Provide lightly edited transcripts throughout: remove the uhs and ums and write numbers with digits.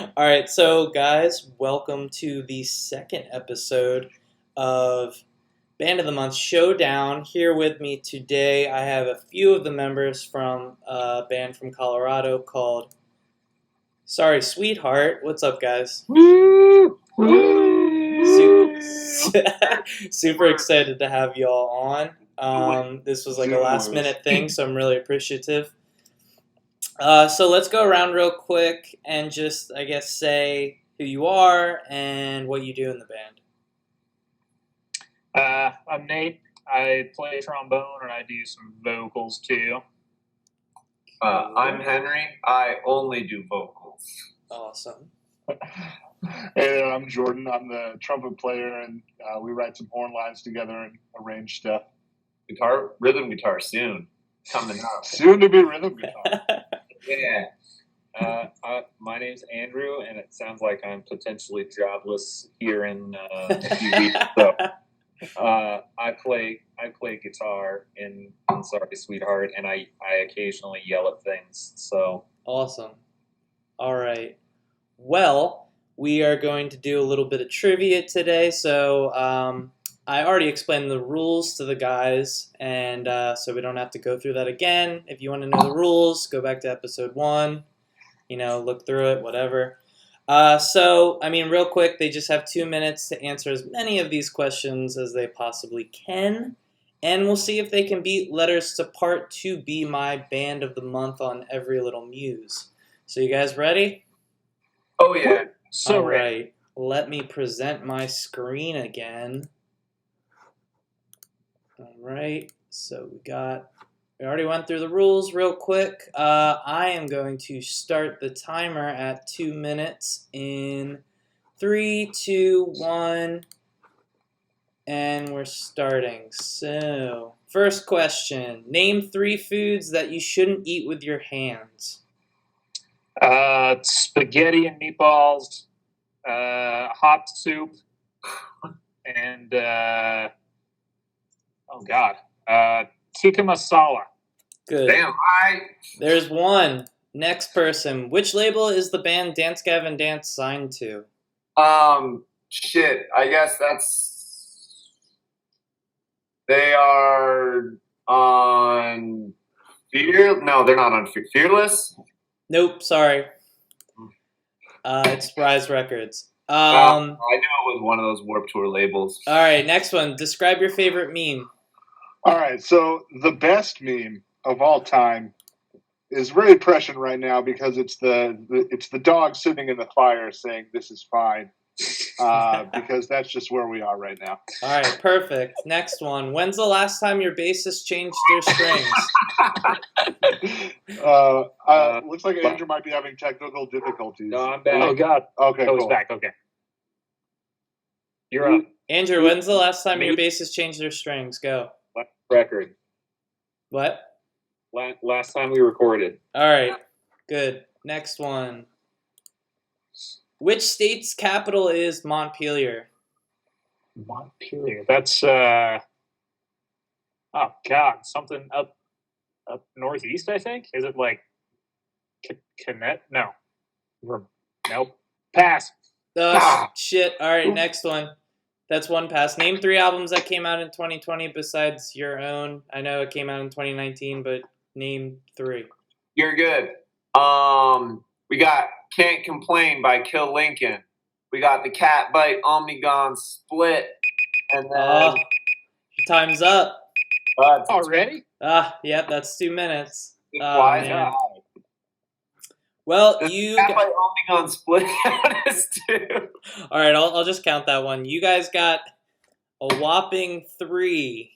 All right, so guys, welcome to the second episode of Band of the Month Showdown. Here with me today, I have a few of the members from a band from Colorado called Sorry Sweetheart. What's up, guys? Woo! Su- Woo! Super excited to have you all on. This was like a last Zoomers. minute thing, so I'm really appreciative. So let's go around real quick and just, I guess, say who you are and what you do in the band. I'm Nate. I play trombone and I do some vocals too. I'm Henry. I only do vocals. Awesome. Hey, I'm Jordan. I'm the trumpet player, and we write some horn lines together and arrange stuff. Rhythm guitar soon. Coming up. Soon to be rhythm guitar. Yeah. My name's Andrew, and it sounds like I'm potentially jobless here in a few weeks. So I play guitar in Sorry Sweetheart, and I occasionally yell at things. So Awesome. All right. Well, we are going to do a little bit of trivia today. So I already explained the rules to the guys, and so we don't have to go through that again. If you want to know the rules, go back to episode 1. Look through it, whatever. Real quick, they just have 2 minutes to answer as many of these questions as they possibly can. And we'll see if they can beat Letters to Part 2 Be My Band of the Month on Every Little Muse. So you guys ready? Oh yeah. So All ready. right. Let me present my screen again. All right. So we already went through the rules real quick. I am going to start the timer at 2 minutes in 3, 2, 1, and we're starting. So, first question. Name 3 foods that you shouldn't eat with your hands. Spaghetti and meatballs, hot soup, and tikka masala. Good. Damn. There's one. Next person. Which label is the band Dance Gavin Dance signed to? Shit. I guess they are on No, they're not on Fearless. Nope, sorry. It's Rise Records. I knew it was one of those Warped Tour labels. All right, next one. Describe your favorite meme. All right, so the best meme of all time is very prescient right now because it's the dog sitting in the fire saying "This is fine," because that's just where we are right now. All right, perfect. Next one. When's the last time your bassist changed their strings? Looks like Andrew might be having technical difficulties. No, I'm back. Oh God. Okay, Oh, cool. it's back. Okay. You're up. Andrew, when's the last time your Me? bassist changed their strings? Go. Record. What? Last time we recorded. All right, good. Next one. Which state's capital is Montpelier? Montpelier. That's oh God, something up northeast. I think. Is it like Connect? No. Nope. Pass. Shit. All right, next one. That's one pass. Name 3 albums that came out in 2020 besides your own. I know it came out in 2019, but name 3. You're good. We got Can't Complain by Kill Lincoln. We got the Cat Bite Omnigon Split. And then Time's up. Already? Yep, that's 2 minutes. Why Man. not? Well, Does you. Cat Bite Omnigon Split count as 2? All right, I'll just count that one. You guys got a whopping 3.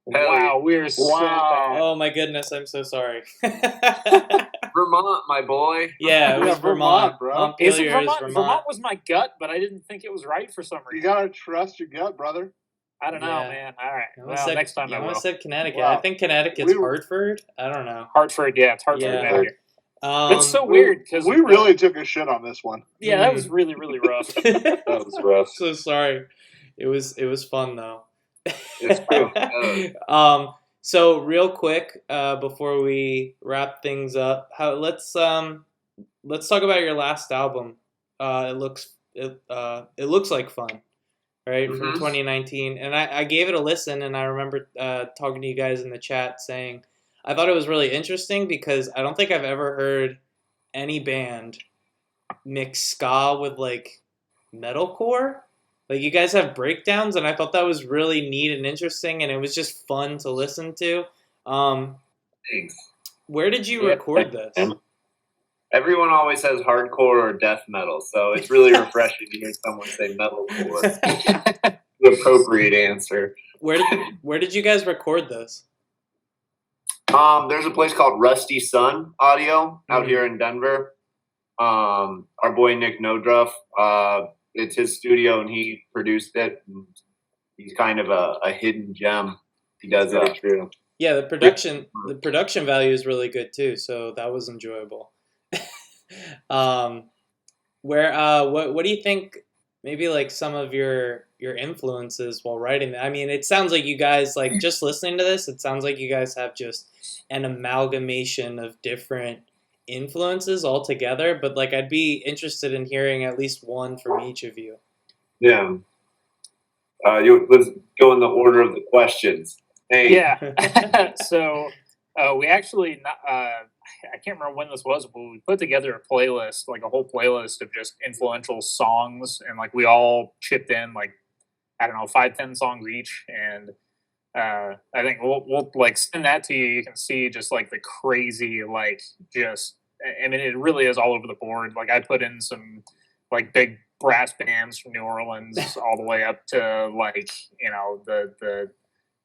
Wow, we're so bad. Oh my goodness, I'm so sorry. Vermont, my boy. Yeah, it was Yeah, Vermont, Vermont, bro. Montpelier Is it Vermont? is Vermont was my gut, but I didn't think it was right for some You reason. gotta trust your gut, brother. I don't know, Yeah. man. All right. You Well, almost said, next time you I will. almost said Connecticut. Wow. I think Connecticut's We were- Hartford. I don't know. Hartford, yeah, it's Hartford, Yeah. Connecticut. Um, That's so weird because We really took a shit on this one. yeah, that was really really rough. That was rough. So sorry. It was fun though. It's true. So real quick, before we wrap things up, let's talk about your last album. it looks like fun, right, from Mhm. 2019. And I gave it a listen, and I remember talking to you guys in the chat saying I thought it was really interesting because I don't think I've ever heard any band mix ska with like metalcore. Like you guys have breakdowns, and I thought that was really neat and interesting, and it was just fun to listen to. Um, Thanks. where did you Yeah, record this? Everyone always says hardcore or death metal, so it's really refreshing to hear someone say metalcore. The appropriate answer. Where did you guys record this? There's a place called Rusty Sun Audio out Mhm. here in Denver. Our boy Nick Nodruff, it's his studio, and he produced it. And he's kind of a hidden gem. He does it. True. Yeah, the production value is really good too, so that was enjoyable. What do you think? Maybe like some of your influences while writing that. I mean, it sounds like you guys like just listening to this. It sounds like you guys have just an amalgamation of different influences all together. But like, I'd be interested in hearing at least one from each of you. Yeah. Let's go in the order of the questions. Hey. Yeah. So we actually, I can't remember when this was, but we put together a playlist, like a whole playlist of just influential songs, and like we all chipped in like, I don't know, 5-10 songs each, and I think we'll like send that to you. You can see just like the crazy, like just, I mean, it really is all over the board. Like I put in some like big brass bands from New Orleans all the way up to like, you know, the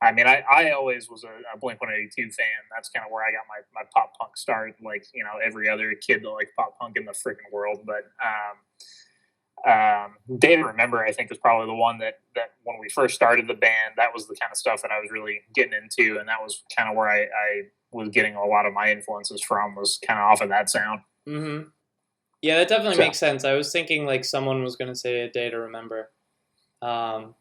I mean, I always was a Blink-182 fan. That's kind of where I got my pop punk start, like, you know, every other kid that likes pop punk in the freaking world. But Day to Remember, I think, was probably the one that when we first started the band, that was the kind of stuff that I was really getting into. And that was kind of where I was getting a lot of my influences from, was kind of off of that sound. Mm-hmm. Yeah, that definitely makes sense. I was thinking like someone was going to say A Day to Remember.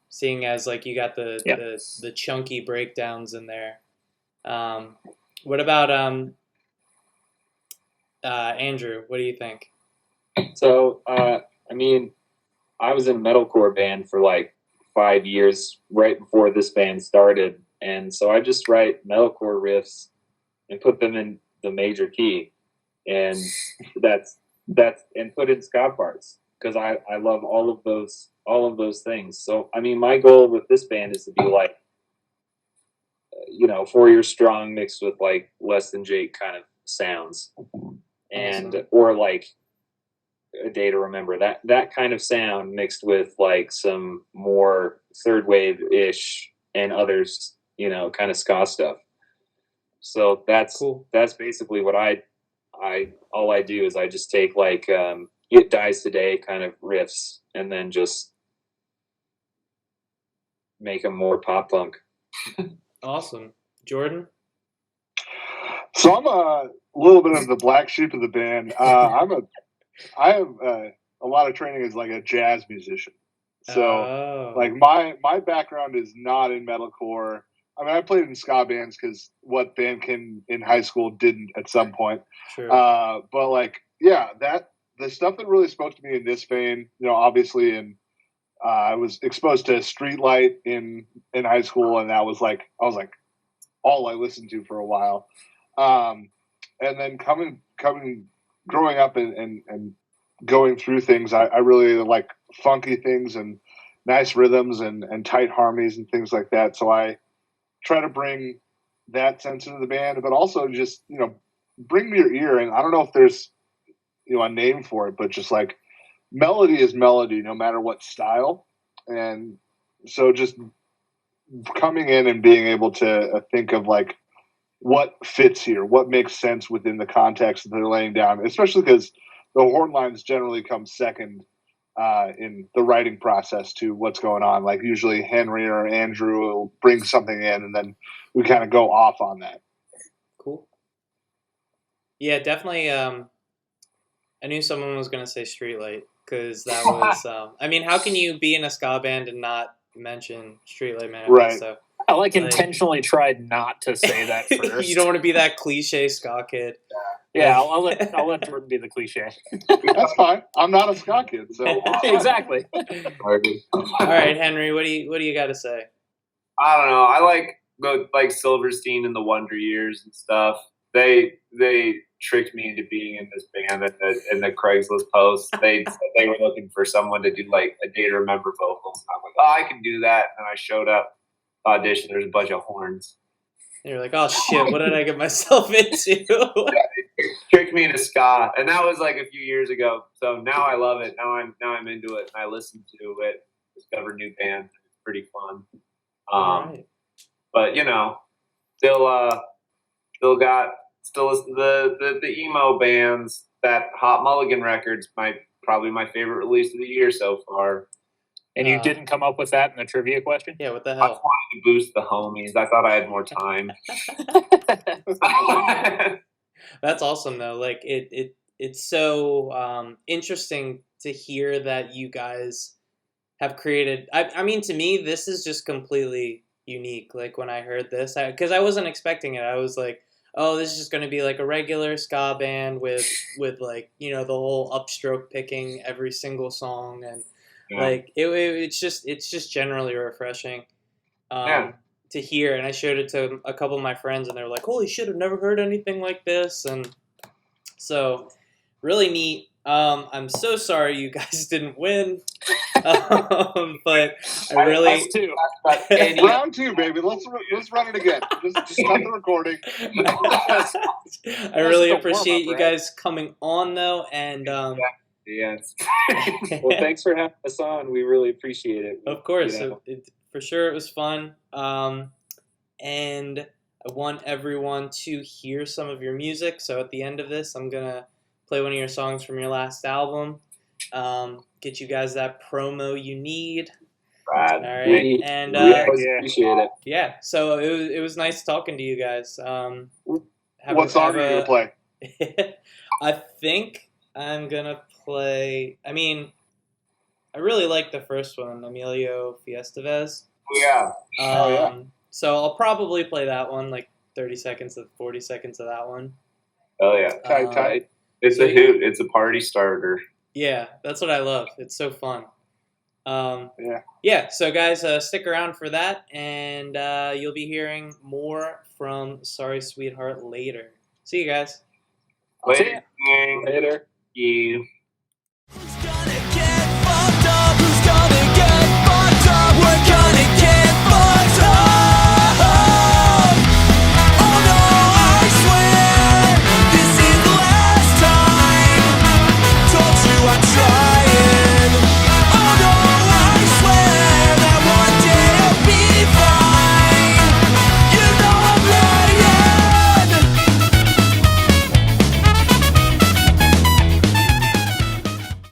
Seeing as like you got the chunky breakdowns in there. What about Andrew? What do you think? So, I mean, I was in a metalcore band for like 5 years right before this band started, and so I just write metalcore riffs and put them in the major key, and that's and put in ska parts because I love all of those things. So I mean, my goal with this band is to be like, you know, 4 Years Strong mixed with like Less Than Jake kind of sounds, and Awesome. or like A Day to Remember, that kind of sound mixed with like some more third wave ish and others, you know, kind of ska stuff. So that's Cool. that's basically what all I do is I just take like It Dies Today kind of riffs and then just make them more pop punk. Awesome. Jordan? So I'm a little bit of the black sheep of the band. I have a lot of training as like a jazz musician. So like my background is not in metalcore. I mean, I played in ska bands because what band can in high school didn't at some point. Sure. But like, yeah, that the stuff that really spoke to me in this vein, you know, obviously I was exposed to Streetlight in high school, and that was like all I listened to for a while. And then growing up and going through things, I really like funky things and nice rhythms and tight harmonies and things like that. So I try to bring that sense into the band, but also just, you know, bring me your ear. And I don't know if there's, you know, a name for it, but just like melody is melody, no matter what style. And so just coming in and being able to think of like what fits here, what makes sense within the context that they're laying down, especially because the horn lines generally come second in the writing process to what's going on. Like usually Henry or Andrew will bring something in and then we kind of go off on that. Cool. Yeah, definitely. I knew someone was going to say Streetlight because that was, I mean, how can you be in a ska band and not mention Streetlight Manifesto? Right. I like intentionally tried not to say that first. You don't want to be that cliche ska kid. Yeah, I'll let Jordan be the cliche. That's fine. I'm not a ska kid, so Exactly. All right, Henry, what do you got to say? I don't know. I like Silverstein and the Wonder Years and stuff. They tricked me into being in this band in the Craigslist post. They said they were looking for someone to do like a Day to Remember vocals. I'm like, oh, I can do that. And I showed up, audition. There's a bunch of horns. And you're like, oh shit, what did I get myself into? Tricked me into ska, and that was like a few years ago. So now I love it. Now I'm into it. And I listen to it, discover new bands. It's pretty fun. Right. But you know, still listen to the emo bands. That Hot Mulligan Records, probably my favorite release of the year so far. And you didn't come up with that in the trivia question? Yeah, what the I hell? just wanted to boost the homies. I thought I had more time. That's awesome though. Like it's so interesting to hear that you guys have created. I mean, to me, this is just completely unique. Like when I heard this, because I wasn't expecting it. I was like, oh, this is just going to be like a regular ska band with like the whole upstroke picking every single song and. Yeah. Like it's just generally refreshing to hear, and I showed it to a couple of my friends, and they were like, "Holy shit, I've never heard anything like this!" And so, really neat. I'm so sorry you guys didn't win, but I really Us too. round 2, baby. Let's run it again. Just stop the recording. I really appreciate you guys coming on though, and Yes. Well, thanks for having us on. We really appreciate it. Of course, You know. for sure it was fun. And I want everyone to hear some of your music. So at the end of this, I'm going to play one of your songs from your last album. Get you guys that promo you need. Brad. All right. And Appreciate it. yeah, so it was nice talking to you guys. What song are you going to play? I think I'm going to play, I mean, I really like the first one, Emilio Fiestevez. Yeah. So I'll probably play that one, like 30 seconds to 40 seconds of that one. Oh yeah. Tight. It's a hoot. It's a party starter. Yeah, that's what I love. It's so fun. Yeah. So guys, stick around for that, and you'll be hearing more from Sorry Sweetheart later. See you guys. Later. Later. You. Who's gonna